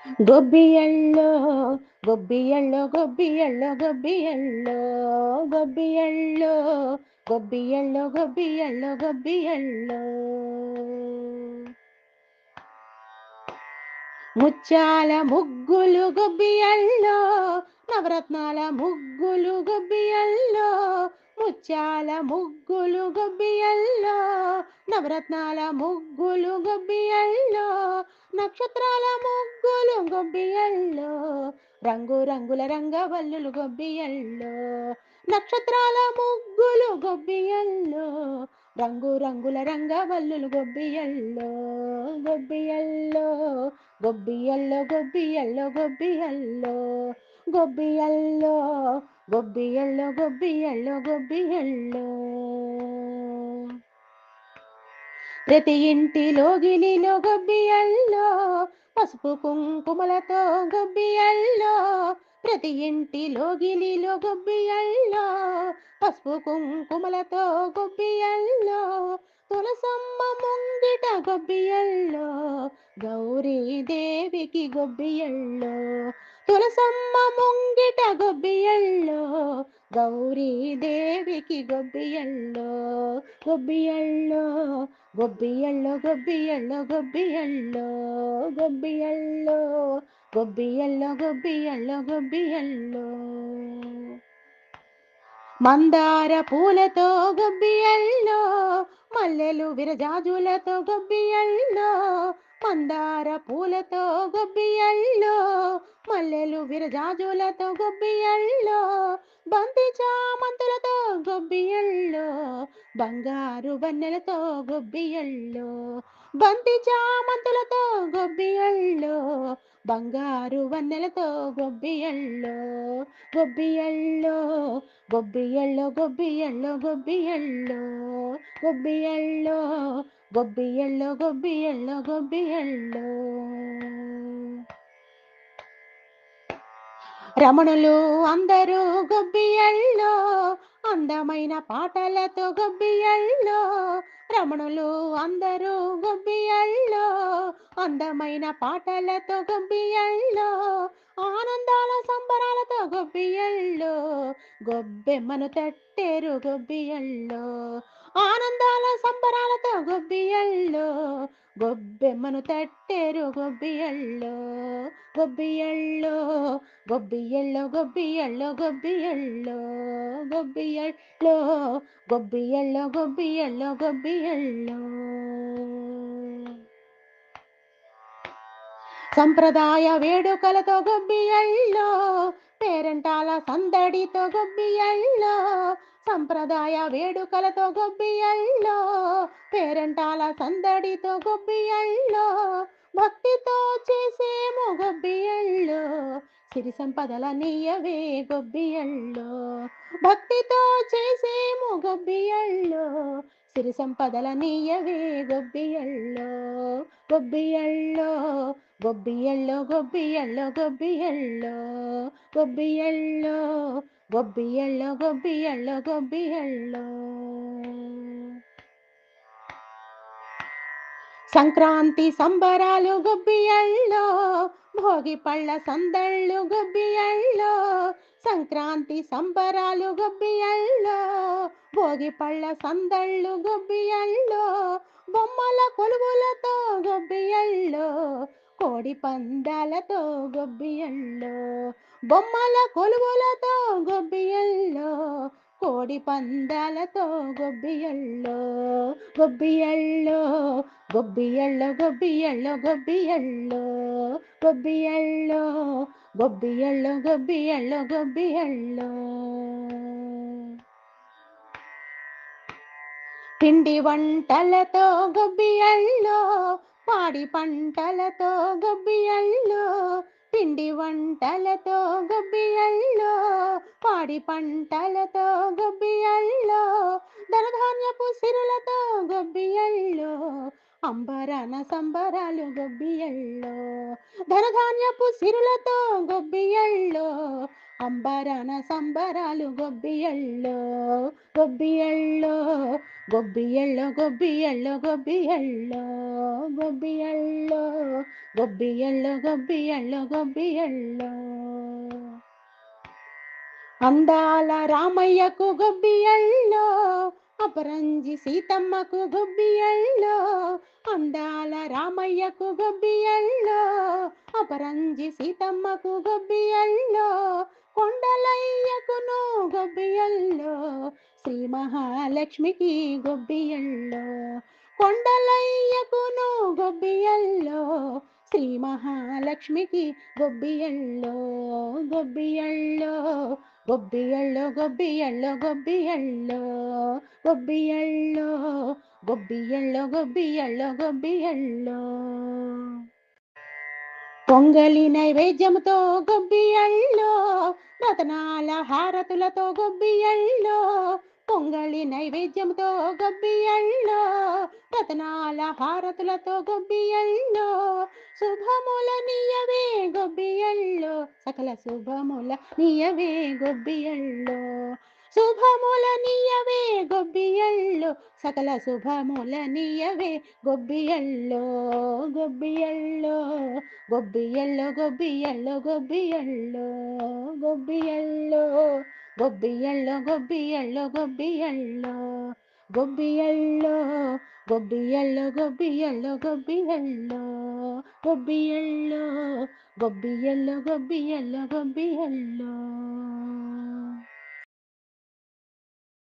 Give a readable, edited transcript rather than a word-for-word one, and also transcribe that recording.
గొబ్బియల్లో గొబ్బియల్లో గొబ్బియల్లో గొబ్బియల్లో గొబ్బియల్లో గొబ్బియల్లో గొబ్బియల్లో గొబ్బియల్లో ముత్యాల ముగ్గులు గొబ్బియల్లో నవరత్నాల ముగ్గులు గొబ్బియల్లో ముత్యాల ముగ్గులు గొబ్బియల్లో నవరత్నాల ముగ్గులు గొబ్బియల్లో నక్షత్రాల ముగ్గులు గొబ్బియల్లో రంగు రంగుల రంగవల్లులు గొబ్బియల్లో నక్షత్రాల ముగ్గులు గొబ్బియల్లో రంగు రంగుల రంగవల్లులు గొబ్బియల్లో గొబ్బియల్లో గొబ్బియల్లో గొబ్బియల్లో గొబ్బియల్లో గొబ్బియల్లో గొబ్బియల్లో గొబ్బియల్లో గొబ్బియల్లో ప్రతి ఇంటిలో గిలిలో గొబ్బియల్లో పసుపు కుంకుమలతో గొబ్బియల్లో ప్రతి ఇంటిలో గిలిలో గొబ్బియల్లో పసుపు కుంకుమలతో గొబ్బియల్లో తులసమ్మ ముంగిట గొబ్బియల్లో గౌరీదేవికి గొబ్బియల్లో తులసమ్మ ముంగిట గొబ్బియల్లో గౌరీదేవికి గొబ్బియల్లో గొబ్బియల్లో గొబ్బియల్లో గొబ్బియల్లో గొబ్బియల్లో గొబ్బియల్లో గొబ్బియల్లో గొబ్బియల్లో గొబ్బియల్లో మందార పూలతో గొబ్బియల్లో మల్లెలు విరజాజులతో గొబ్బియల్లో మందార పూలతో గొబ్బియల్లో మల్లెలు విరజాజులతో గొబ్బియల్లో బంతి చామంతులతో గొబ్బియల్లో బంగారు వన్నెలతో గొబ్బియల్లో బంతి చామంతులతో గొబ్బియల్లో బంగారు వన్నెలతో గొబ్బియల్లో గొబ్బియల్లో గొబ్బియల్లో గొబ్బియల్లో గొబ్బియల్లో గొబ్బియల్లో గొబ్బియల్లో గొబ్బియల్లో గొబ్బియల్లో రమణులు అందరూ గొబ్బియల్లో అందమైన పాటలతో గొబ్బియల్లో రమణులు అందరూ గొబ్బియల్లో అందమైన పాటలతో గొబ్బియల్లో ఆనందాల సంబరాలతో గొబ్బియల్లో గొబ్బెమ్మను తట్టేరు గొబ్బియల్లో ఆనందాల సంబరాలతో గొబ్బియల్లో గొబ్బెమ్మను తట్టేరు గొబ్బియల్లో గొబ్బియల్లో గొబ్బియల్లో గొబ్బియల్లో గొబ్బియల్లో గొబ్బియల్లో గొబ్బియల్లో గొబ్బియల్లో గొబ్బియల్లో సంప్రదాయ వేడుకలతో గొబ్బియల్లో పేరంటాల సందడితో గొబ్బియల్లో సంప్రదాయ వేడుకలతో గొబ్బియల్లో పేరంటాల సందడితో గొబ్బియల్లో భక్తితో చేసేమో గొబ్బియల్లో సిరి సంపదల నీయవే గొబ్బియల్లో భక్తితో చేసేమో గొబ్బియల్లో సిరి సంపదల నీయవే గొబ్బియల్లో గొబ్బియల్లో గొబ్బియల్లో గొబ్బియల్లో గొబ్బియల్లో గొబ్బియల్లో గొబ్బియల్లో గొబ్బియల్లో గొబ్బియల్లో సంక్రాంతి సంబరాలు గొబ్బియల్లో భోగి పళ్ళ సందళ్ళు గొబ్బియల్లో సంక్రాంతి సంబరాలు గొబ్బియల్లో భోగి పళ్ళ సందళ్ళు గొబ్బియల్లో బొమ్మల కొలువులతో గొబ్బియల్లో కోడి పందాలతో గొబ్బియల్లో బొమ్మల కొలువులతో గొబ్బియల్లో కోడి పందాలతో గొబ్బియల్లో గొబ్బియల్లో గొబ్బియల్లో గొబ్బియల్లో గొబ్బియల్లో గొబ్బియల్లో గొబ్బియల్లో గొబ్బియల్లో గొబ్బియల్లో పిండి వంటలతో గొబ్బియల్లో పాడి పంటలతో గొబ్బియల్లో పిండి వంటలతో గొబ్బియల్లో పాడి పంటలతో గొబ్బియల్లో ధనధాన్యపు సిరులతో గొబ్బియల్లో అంబరాన సంబరాలు గొబ్బియల్లో ధనధాన్యపు సిరులతో గొబ్బియల్లో అంబరాన సంబరాలు గొబ్బియల్లో గొబ్బియల్లో గొబ్బియల్లో గొబ్బియల్లో గొబ్బియల్లో గొబ్బియల్లో గొబ్బియల్లో గొబ్బియల్లో గొబ్బియల్లో అందాల రామయ్యకు గొబ్బియల్లో అపరంజి సీతమ్మకు గొబ్బియల్లో అందాల రామయ్యకు గొబ్బియల్లో అపరంజి సీతమ్మకు గొబ్బియల్లో కొండలయ్యకును గొబ్బియల్లో శ్రీ మహాలక్ష్మికి గొబ్బియల్లో కొండలయ్యకును గొబ్బియల్లో శ్రీ మహాలక్ష్మికి గొబ్బియల్లో గొబ్బియల్లో గొబ్బియల్లో గొబ్బియల్లో గొబ్బియల్లో గొబ్బియల్లో గొబ్బియల్లో గొబ్బియల్లో గొబ్బియల్లో పొంగలి నైవేద్యముతో గొబ్బియల్లో రతనాల హారతులతో గొబ్బియల్లో పొంగలి నైవేద్యముతో గొబ్బియల్లో రతనాల హారతులతో గొబ్బియల్లో శుభముల నీయవే గొబ్బియల్లో సకల శుభముల నీయవే గొబ్బియల్లో శుభముల నీయవే గొబ్బియల్లో సకల శుభముల నీయవే గొబ్బియల్లో గొబ్బియల్లో గొబ్బియల్లో గొబ్బియల్లో గొబ్బియల్లో గొబ్బియల్లో గొబ్బియల్లో గొబ్బియల్లో గొబ్బియల్లో గొబ్బియల్లో గొబ్బియల్లో గొబ్బియల్లో గొబ్బియల్లో గొబ్బియల్లో గొబ్బియల్లో గొబ్బియల్లో గొబ్బియల్లో